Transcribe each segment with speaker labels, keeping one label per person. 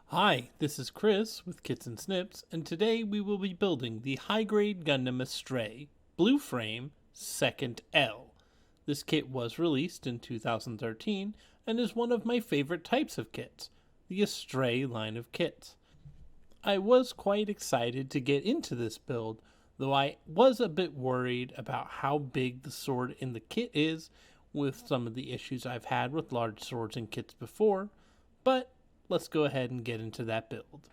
Speaker 1: Hi, this is Chris with Kits and Snips, and today we will be building the high-grade Gundam Astray Blue Frame 2nd L. This kit was released in 2013 and is one of my favorite types of kits, the Astray line of kits. I was quite excited to get into this build, though I was a bit worried about how big the sword in the kit is with some of the issues I've had with large swords in kits before, but let's go ahead and get into that build.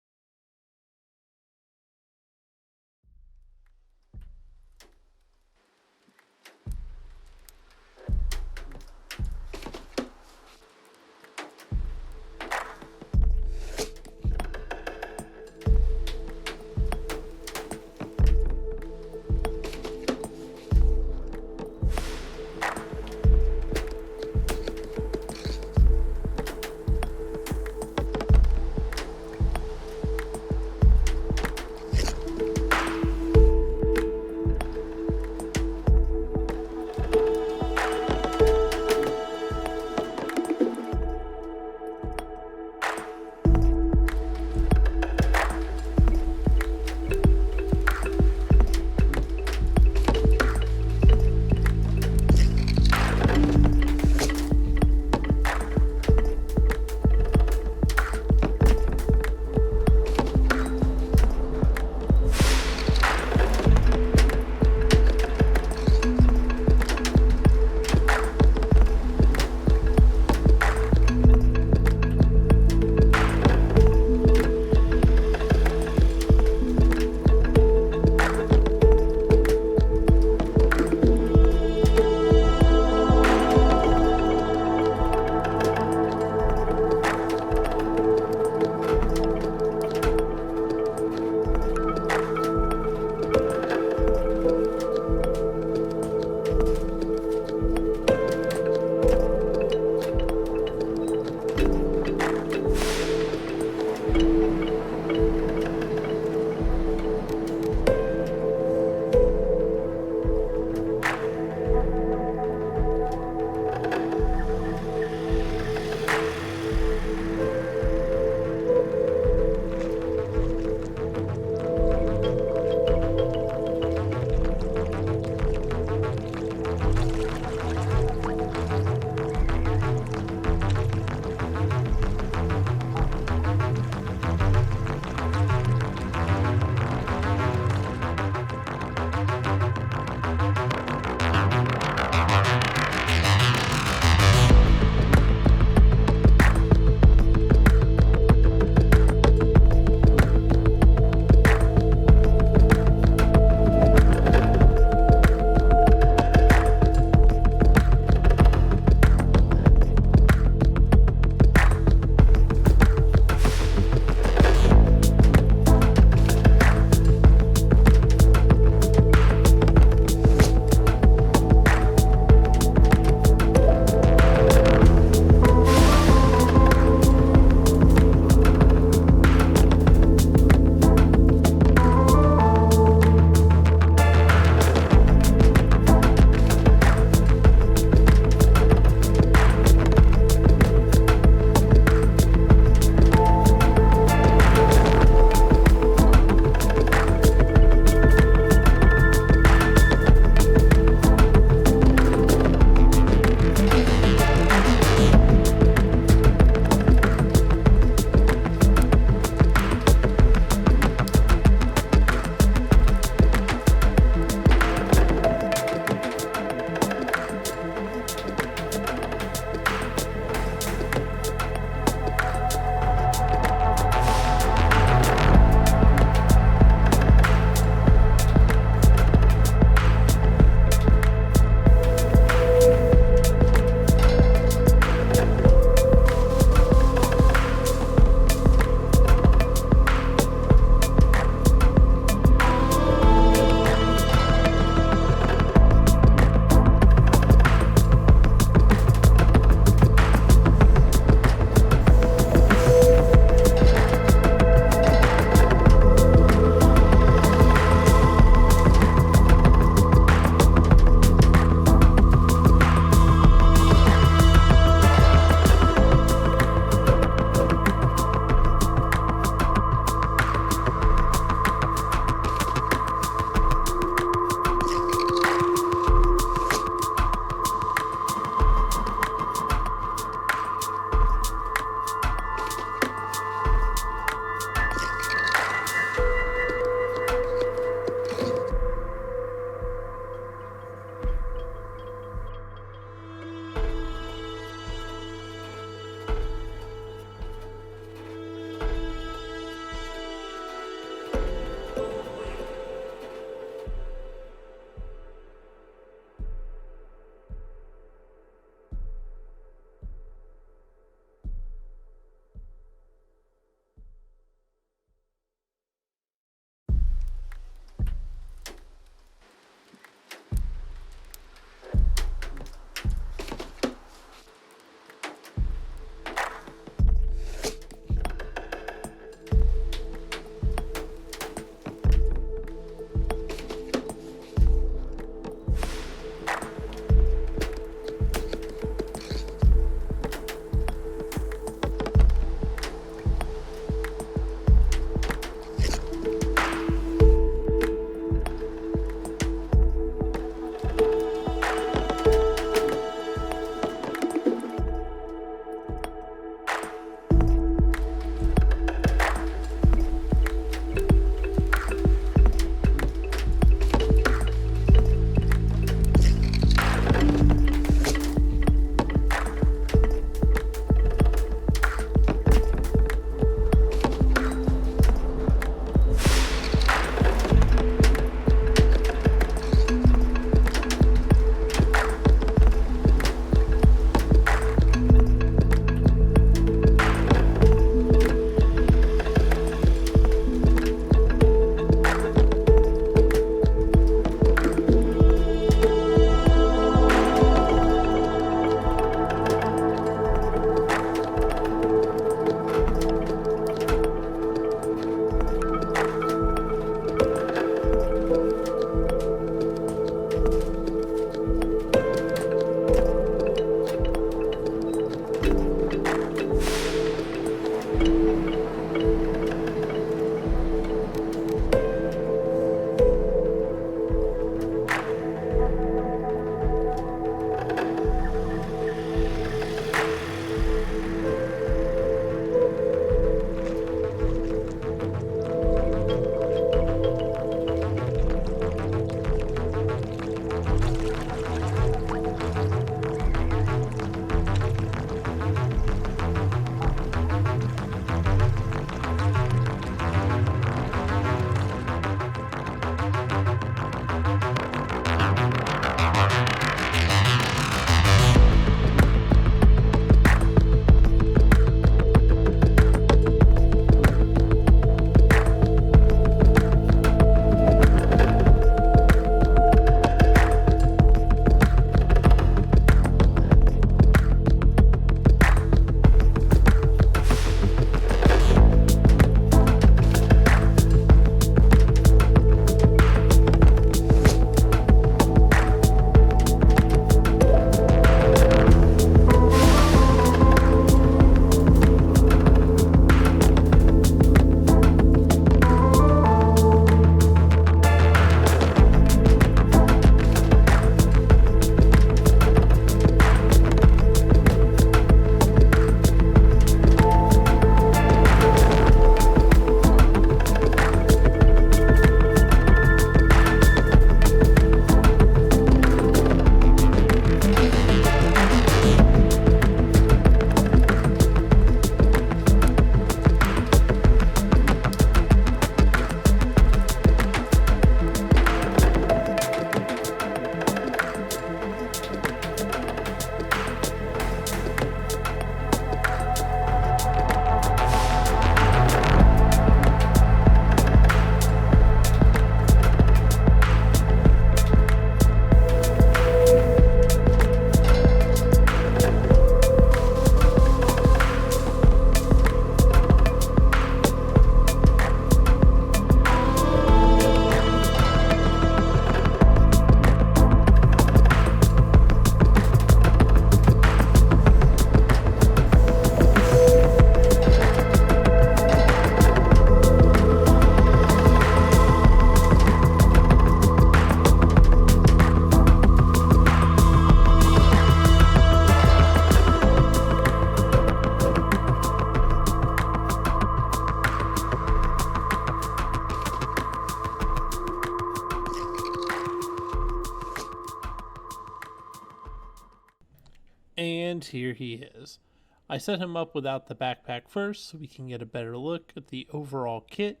Speaker 1: And here he is. I set him up without the backpack first so we can get a better look at the overall kit.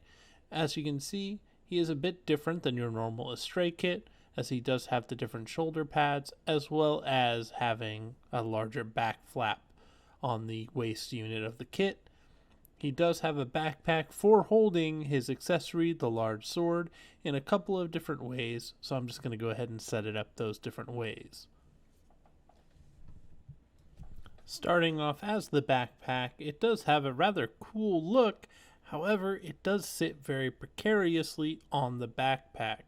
Speaker 1: As you can see, he is a bit different than your normal Astray kit, as he does have the different shoulder pads as well as having a larger back flap on the waist unit of the kit. He does have a backpack for holding his accessory, the large sword, in a couple of different ways, so I'm just going to go ahead and set it up those different ways. Starting off as the backpack, it does have a rather cool look, however, it does sit very precariously on the backpack,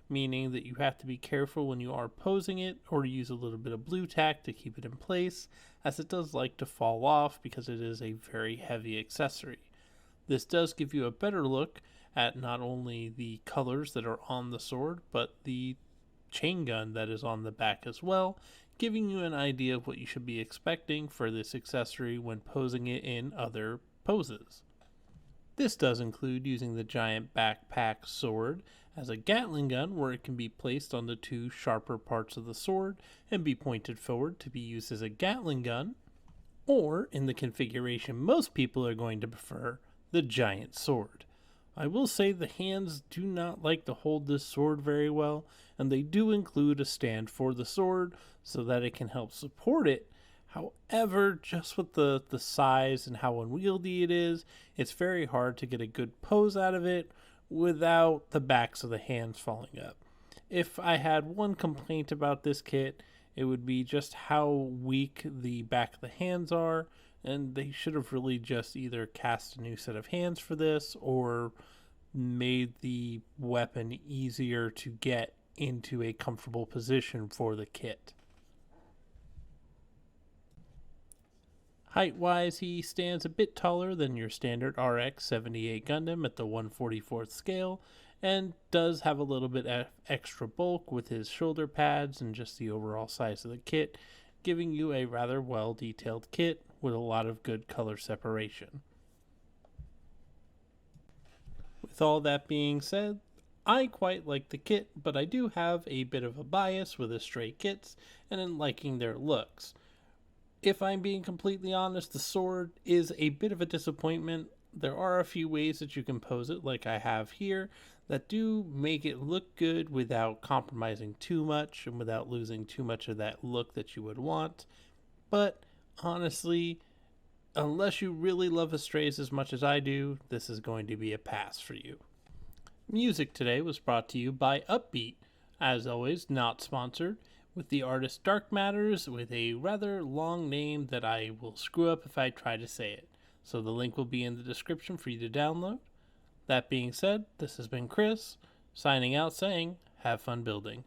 Speaker 1: meaning that you have to be careful when you are posing it or use a little bit of blue tack to keep it in place, as it does like to fall off because it is a very heavy accessory. This does give you a better look at not only the colors that are on the sword, but the chain gun that is on the back as well, giving you an idea of what you should be expecting for this accessory when posing it in other poses. This does include using the giant backpack sword as a Gatling gun, where it can be placed on the two sharper parts of the sword and be pointed forward to be used as a Gatling gun, or in the configuration most people are going to prefer, the giant sword. I will say the hands do not like to hold this sword very well, and they do include a stand for the sword so that it can help support it. However, just with the size and how unwieldy it is, it's very hard to get a good pose out of it without the backs of the hands falling up. If I had one complaint about this kit, it would be just how weak the back of the hands are, and they should have really just either cast a new set of hands for this or made the weapon easier to get into a comfortable position for the kit. Height-wise, he stands a bit taller than your standard RX-78 Gundam at the 1/44th scale, and does have a little bit of extra bulk with his shoulder pads and just the overall size of the kit, giving you a rather well-detailed kit with a lot of good color separation. With all that being said, I quite like the kit, but I do have a bit of a bias with Astray kits and in liking their looks. If I'm being completely honest, the sword is a bit of a disappointment. There are a few ways that you can pose it, like I have here, that do make it look good without compromising too much and without losing too much of that look that you would want. But honestly, unless you really love Astrays as much as I do, this is going to be a pass for you. Music today was brought to you by Uppbeat, as always, not sponsored, with the artist Dark Matters, with a rather long name that I will screw up if I try to say it. So the link will be in the description for you to download. That being said, this has been Chris, signing out saying, have fun building.